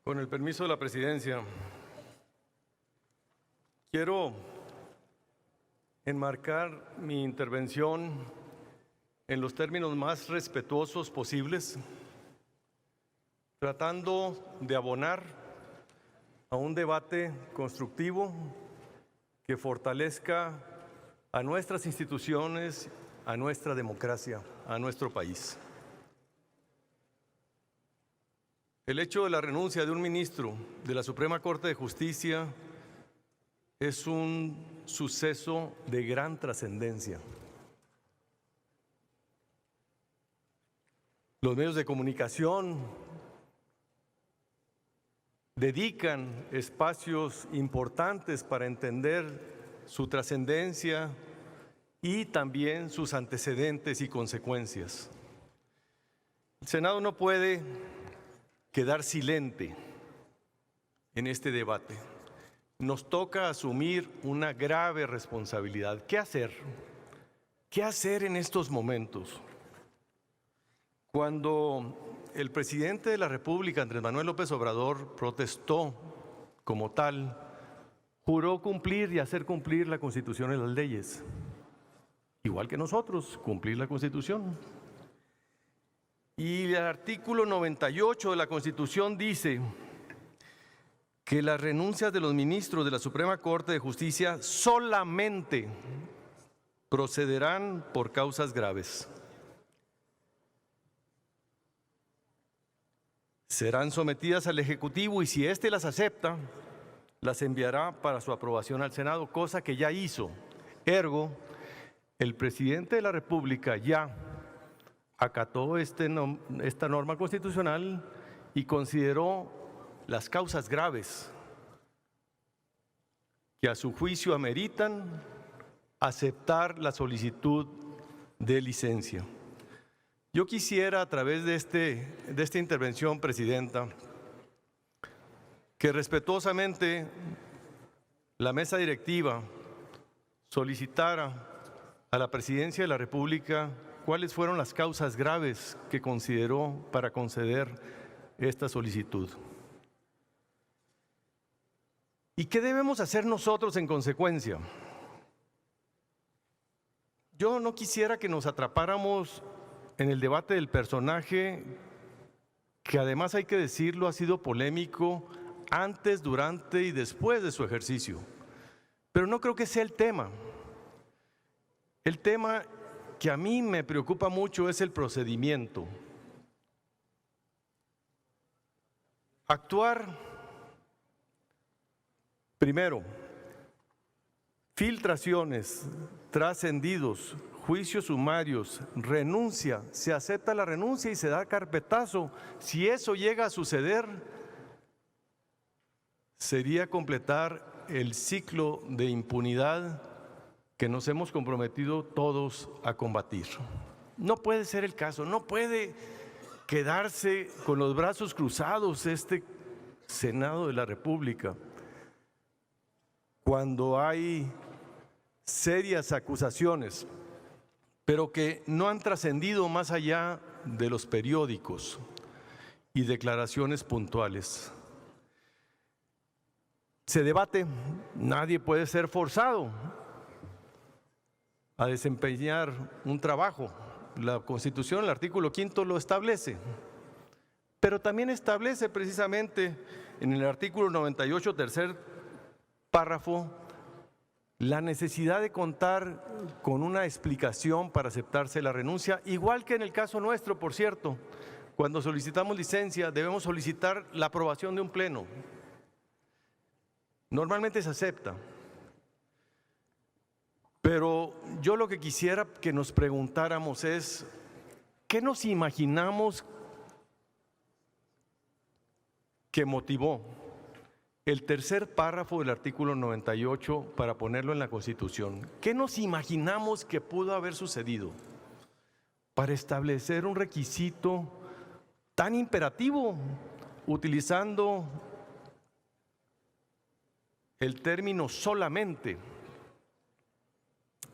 Con el permiso de la presidencia, quiero enmarcar mi intervención en los términos más respetuosos posibles, tratando de abonar a un debate constructivo que fortalezca a nuestras instituciones, a nuestra democracia, a nuestro país. El hecho de la renuncia de un ministro de la Suprema Corte de Justicia es un suceso de gran trascendencia. Los medios de comunicación dedican espacios importantes para entender su trascendencia y también sus antecedentes y consecuencias. El Senado no puede quedar silente en este debate. Nos toca asumir una grave responsabilidad. ¿Qué hacer? ¿Qué hacer en estos momentos? Cuando el presidente de la República, Andrés Manuel López Obrador, protestó como tal, juró cumplir y hacer cumplir la Constitución y las leyes. Igual que nosotros, cumplir la Constitución. Y el artículo 98 de la Constitución dice que las renuncias de los ministros de la Suprema Corte de Justicia solamente procederán por causas graves. Serán sometidas al Ejecutivo y si éste las acepta, las enviará para su aprobación al Senado, cosa que ya hizo. Ergo, el presidente de la República ya acató esta norma constitucional y consideró las causas graves que a su juicio ameritan aceptar la solicitud de licencia. Yo quisiera, a través de esta intervención, Presidenta, que respetuosamente la mesa directiva solicitara a la Presidencia de la República cuáles fueron las causas graves que consideró para conceder esta solicitud. ¿Y qué debemos hacer nosotros en consecuencia? Yo no quisiera que nos atrapáramos en el debate del personaje, que además hay que decirlo, ha sido polémico antes, durante y después de su ejercicio. Pero no creo que sea el tema. El tema que a mí me preocupa mucho es el procedimiento. Actuar, primero, filtraciones, trascendidos, juicios sumarios, renuncia, se acepta la renuncia y se da carpetazo. Si eso llega a suceder, sería completar el ciclo de impunidad que nos hemos comprometido todos a combatir. No puede ser el caso, no puede quedarse con los brazos cruzados este Senado de la República cuando hay serias acusaciones, pero que no han trascendido más allá de los periódicos y declaraciones puntuales. Se debate, nadie puede ser forzado a desempeñar un trabajo. La Constitución, el artículo 5 lo establece, pero también establece precisamente en el artículo 98, tercer párrafo, la necesidad de contar con una explicación para aceptarse la renuncia, igual que en el caso nuestro, por cierto. Cuando solicitamos licencia, debemos solicitar la aprobación de un pleno. Normalmente se acepta. Pero yo lo que quisiera que nos preguntáramos es, ¿qué nos imaginamos que motivó el tercer párrafo del artículo 98 para ponerlo en la Constitución? ¿Qué nos imaginamos que pudo haber sucedido para establecer un requisito tan imperativo, utilizando el término solamente?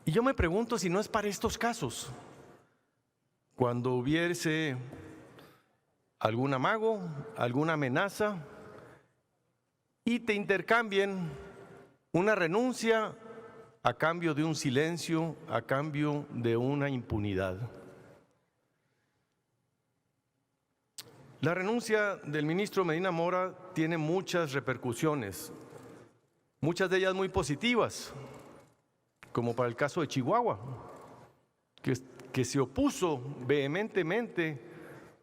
Y yo me pregunto si no es para estos casos, cuando hubiese algún amago, alguna amenaza, y te intercambien una renuncia a cambio de un silencio, a cambio de una impunidad. La renuncia del ministro Medina Mora tiene muchas repercusiones, muchas de ellas muy positivas, como para el caso de Chihuahua, que se opuso vehementemente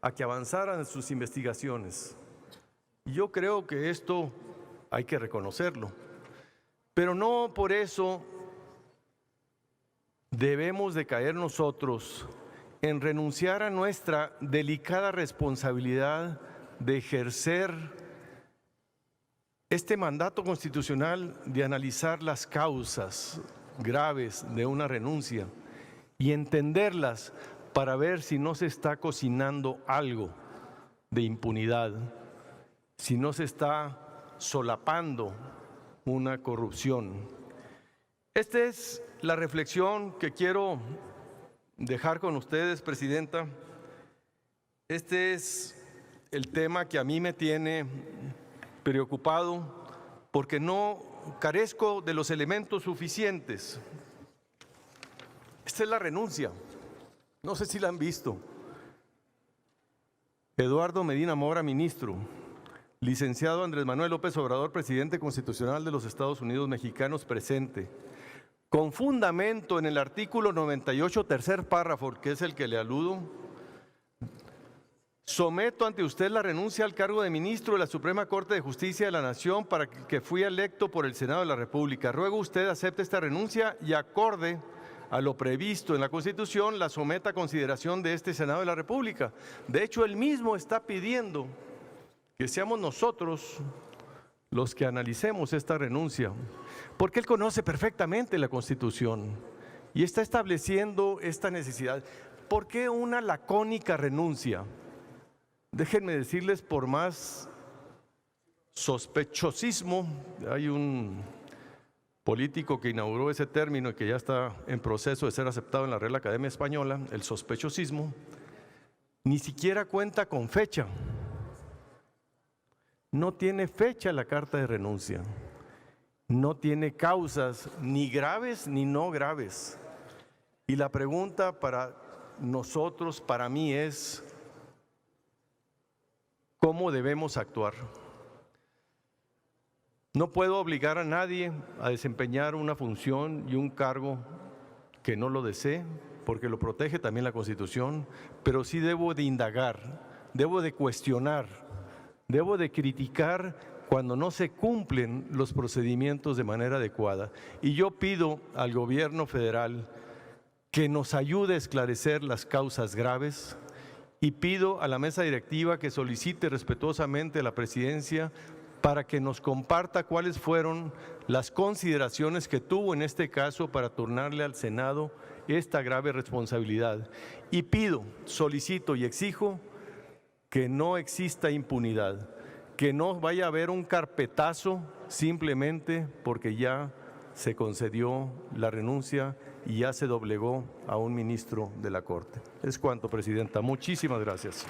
a que avanzaran sus investigaciones. Y yo creo que esto hay que reconocerlo, pero no por eso debemos de caer nosotros en renunciar a nuestra delicada responsabilidad de ejercer este mandato constitucional de analizar las causas graves de una renuncia y entenderlas para ver si no se está cocinando algo de impunidad, si no se está solapando una corrupción. Esta es la reflexión que quiero dejar con ustedes, Presidenta. Este es el tema que a mí me tiene preocupado porque no carezco de los elementos suficientes. Esta es la renuncia. No sé si la han visto. Eduardo Medina Mora, ministro. Licenciado Andrés Manuel López Obrador, presidente constitucional de los Estados Unidos mexicanos, presente. Con fundamento en el artículo 98, tercer párrafo, que es el que le aludo, someto ante usted la renuncia al cargo de ministro de la Suprema Corte de Justicia de la Nación para que fui electo por el Senado de la República. Ruego usted acepte esta renuncia y acorde a lo previsto en la Constitución, la someta a consideración de este Senado de la República. De hecho, él mismo está pidiendo que seamos nosotros los que analicemos esta renuncia, porque él conoce perfectamente la Constitución y está estableciendo esta necesidad. ¿Por qué una lacónica renuncia? Déjenme decirles, por más sospechosismo, hay un político que inauguró ese término y que ya está en proceso de ser aceptado en la Real Academia Española, el sospechosismo, ni siquiera cuenta con fecha. No tiene fecha la carta de renuncia, no tiene causas ni graves ni no graves. Y la pregunta para nosotros, para mí es, ¿cómo debemos actuar? No puedo obligar a nadie a desempeñar una función y un cargo que no lo desee, porque lo protege también la Constitución, pero sí debo de indagar, debo de cuestionar, debo de criticar cuando no se cumplen los procedimientos de manera adecuada. Y yo pido al gobierno federal que nos ayude a esclarecer las causas graves y pido a la mesa directiva que solicite respetuosamente a la presidencia para que nos comparta cuáles fueron las consideraciones que tuvo en este caso para turnarle al Senado esta grave responsabilidad. Y pido, solicito y exijo que no exista impunidad, que no vaya a haber un carpetazo simplemente porque ya se concedió la renuncia y ya se doblegó a un ministro de la Corte. Es cuanto, Presidenta. Muchísimas gracias.